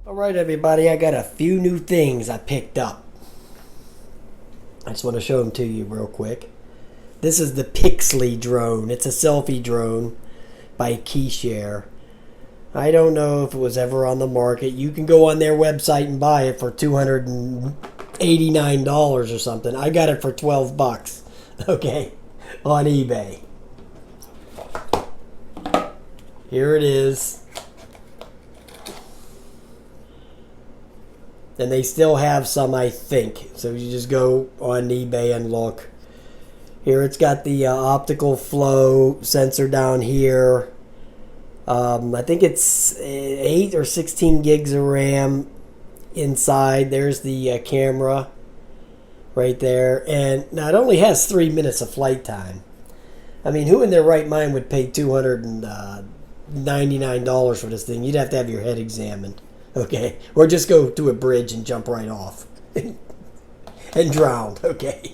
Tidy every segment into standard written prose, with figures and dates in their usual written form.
Alright everybody, I got a few new things I picked up. I just want to show them to you real quick. This is the Pixley Drone. It's a selfie drone by Keyshare. I don't know if it was ever on the market. You can go on their website and buy it for $289 or something. I got it for 12 bucks. Okay, on eBay. Here it is. And they still have some, I think. So you just go on eBay and look. Here it's got the optical flow sensor down here. I think it's 8 or 16 gigs of RAM inside. There's the camera right there. And now it only has 3 minutes of flight time. I mean, who in their right mind would pay $299 for this thing? You'd have to have your head examined. Okay, or just go to a bridge and jump right off and drown. Okay,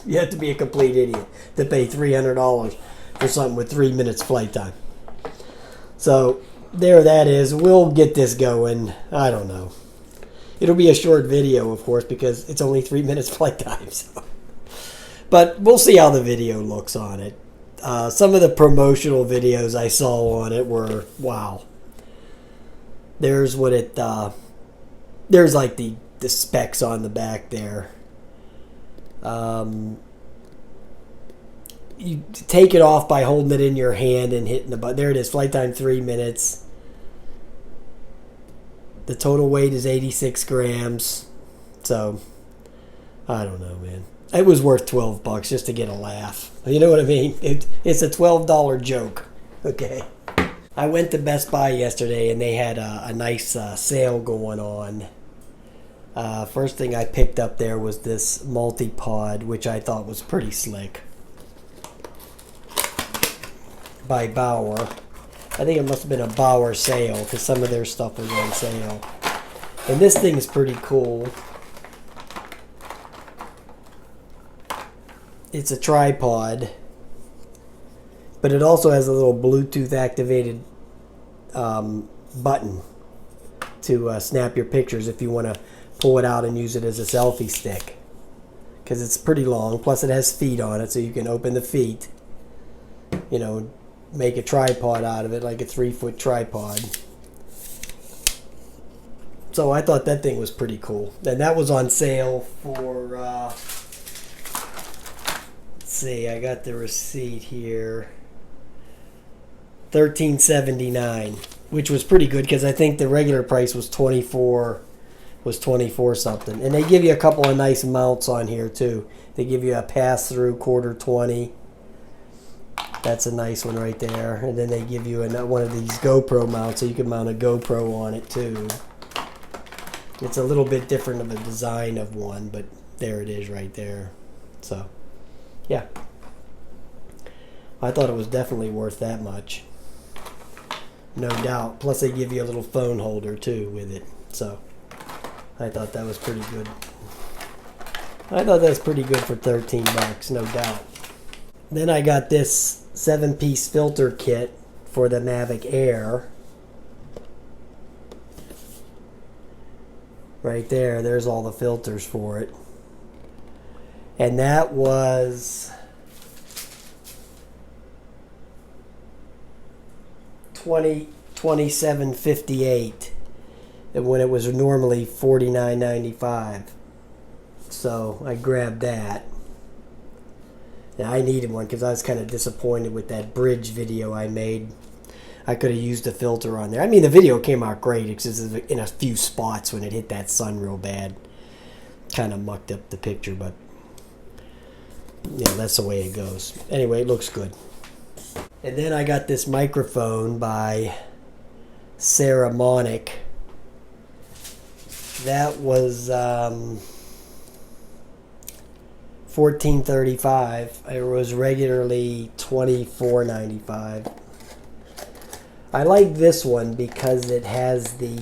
you have to be a complete idiot to pay $300 for something with 3 minutes flight time. So there that is. We'll get this going. I don't know. It'll be a short video, of course, because it's only 3 minutes flight time. So. But we'll see how the video looks on it. Some of the promotional videos I saw on it were wow. There's what it, there's like the specs on the back there. You take it off by holding it in your hand and hitting the button. There it is, flight time 3 minutes. The total weight is 86 grams. So, I don't know, man. It was worth 12 bucks just to get a laugh. You know what I mean? It's a $12 joke. Okay. I went to Best Buy yesterday and they had a nice sale going on. First thing I picked up there was this multi-pod, which I thought was pretty slick. By Bauer. I think it must have been a Bauer sale because some of their stuff was on sale. And this thing is pretty cool. It's a tripod. But it also has a little Bluetooth activated button to snap your pictures if you want to pull it out and use it as a selfie stick. Because it's pretty long. Plus it has feet on it, so you can open the feet. You know, make a tripod out of it, like a 3-foot tripod. So I thought that thing was pretty cool. And that was on sale for, let's see, I got the receipt here. $13.79, which was pretty good because I think the regular price was $24 something. And they give you a couple of nice mounts on here too. They give you a pass-through quarter 20. That's a nice one right there. And then they give you one of these GoPro mounts so you can mount a GoPro on it too. It's a little bit different of a design of one, but there it is right there. So, yeah. I thought it was definitely worth that much. No doubt. Plus they give you a little phone holder too with it. So I thought that was pretty good. I thought that was pretty good for 13 bucks, no doubt. Then I got this 7-piece filter kit for the Mavic Air. Right there, there's all the filters for it. And that was $27.58, and when it was normally $49.95. So I grabbed that. Now I needed one because I was kind of disappointed with that bridge video I made. I could have used a filter on there. I mean, the video came out great. It's just in a few spots when it hit that sun real bad. Kind of mucked up the picture, but you know, that's the way it goes. Anyway, it looks good. And then I got this microphone by Ceramonic. That was $14.35. It was regularly $24.95. I like this one because it has the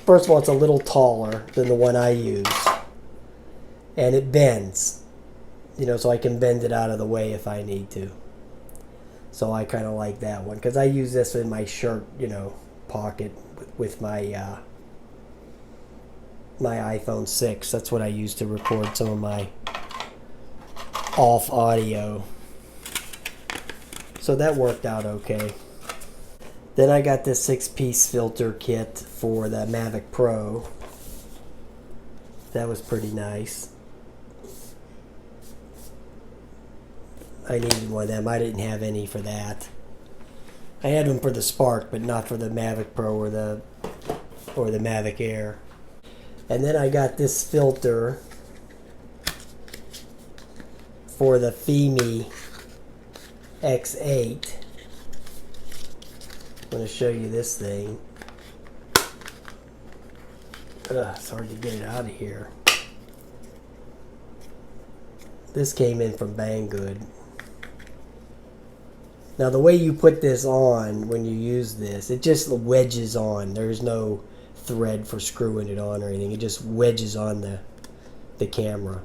first of all, it's a little taller than the one I use. And it bends. You know, so I can bend it out of the way if I need to. So I kind of like that one because I use this in my shirt, pocket with my my iPhone 6. That's what I use to record some of my off audio. So that worked out okay. Then I got this 6-piece filter kit for the Mavic Pro. That was pretty nice. I needed one of them. I didn't have any for that. I had them for the Spark, but not for the Mavic Pro or the Mavic Air. And then I got this filter for the Fimi X8. I'm going to show you this thing. It's hard to get it out of here. This came in from Banggood. Now the way you put this on when you use this, it just wedges on. There's no thread for screwing it on or anything. It just wedges on the camera.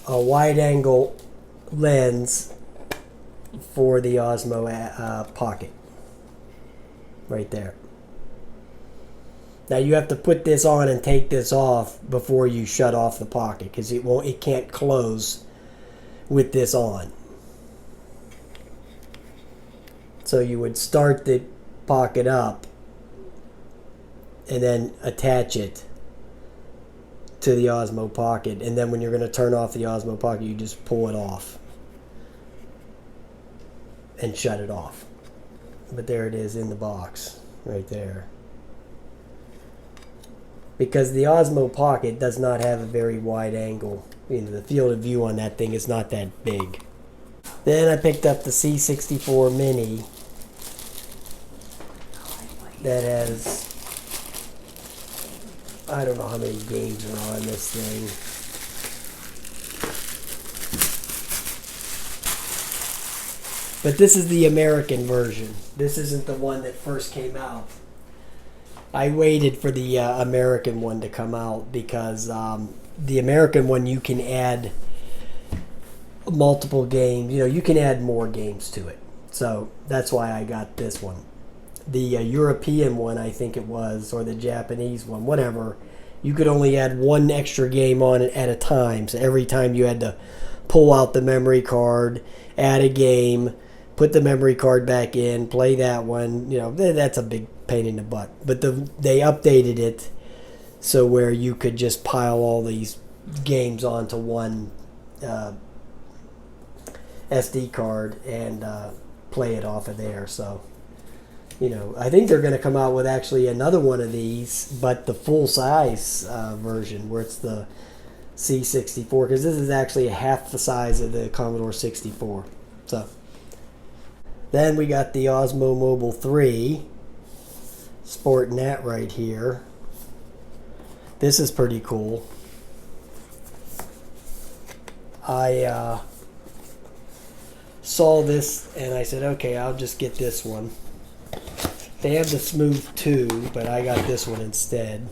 A wide angle lens for the Osmo Pocket. Right there. Now you have to put this on and take this off before you shut off the Pocket because it can't close with this on. So you would start the Pocket up and then attach it to the Osmo Pocket, and then when you're going to turn off the Osmo Pocket, you just pull it off and shut it off. But there it is in the box right there. Because the Osmo Pocket does not have a very wide angle. The field of view on that thing is not that big. Then I picked up the C64 Mini that has, I don't know how many games are on this thing. But this is the American version. This isn't the one that first came out. I waited for the American one to come out because the American one you can add multiple games. You can add more games to it. So that's why I got this one. The European one, I think it was, or the Japanese one, whatever, you could only add one extra game on it at a time. So every time you had to pull out the memory card, add a game, put the memory card back in, play that one. That's a big pain in the butt. But they updated it so where you could just pile all these games onto one SD card and play it off of there. So, I think they're going to come out with actually another one of these, but the full size version where it's the C64, because this is actually half the size of the Commodore 64. So then we got the Osmo Mobile 3, sporting that right here. This is pretty cool. I saw this and I said, okay, I'll just get this one. They have the Smooth 2, but I got this one instead.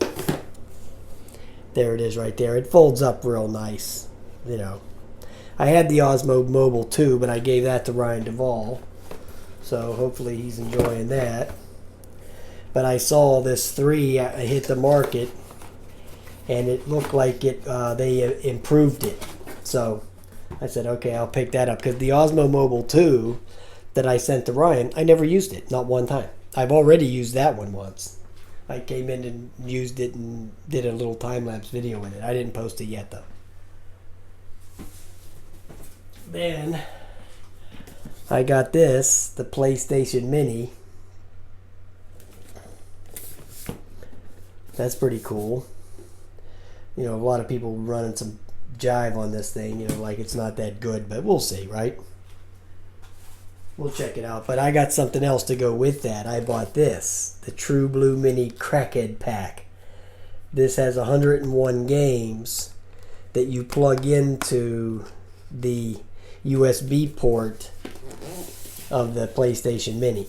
There it is right there. It folds up real nice. I had the Osmo Mobile 2, but I gave that to Ryan Duvall. So hopefully he's enjoying that. But I saw this 3 hit the market, and it looked like they improved it. So I said, okay, I'll pick that up. Because the Osmo Mobile 2 that I sent to Ryan, I never used it. Not one time. I've already used that one once. I came in and used it and did a little time-lapse video with it. I didn't post it yet, though. Then I got this, the PlayStation Mini. That's pretty cool. A lot of people running some jive on this thing, like it's not that good, but we'll see, right? We'll check it out. But I got something else to go with that. I bought this, the True Blue Mini Crackhead Pack. This has 101 games that you plug into the USB port of the PlayStation Mini.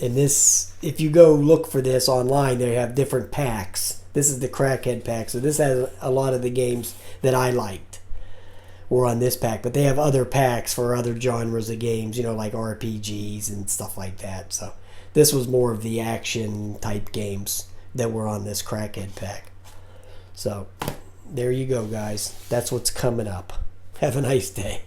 And this, if you go look for this online, they have different packs. This is the Crackhead Pack. So this has a lot of the games that I liked, were on this pack, but they have other packs for other genres of games, you know, like RPGs and stuff like that. So this was more of the action type games that were on this Crackhead pack. So there you go, guys. That's what's coming up. Have a nice day.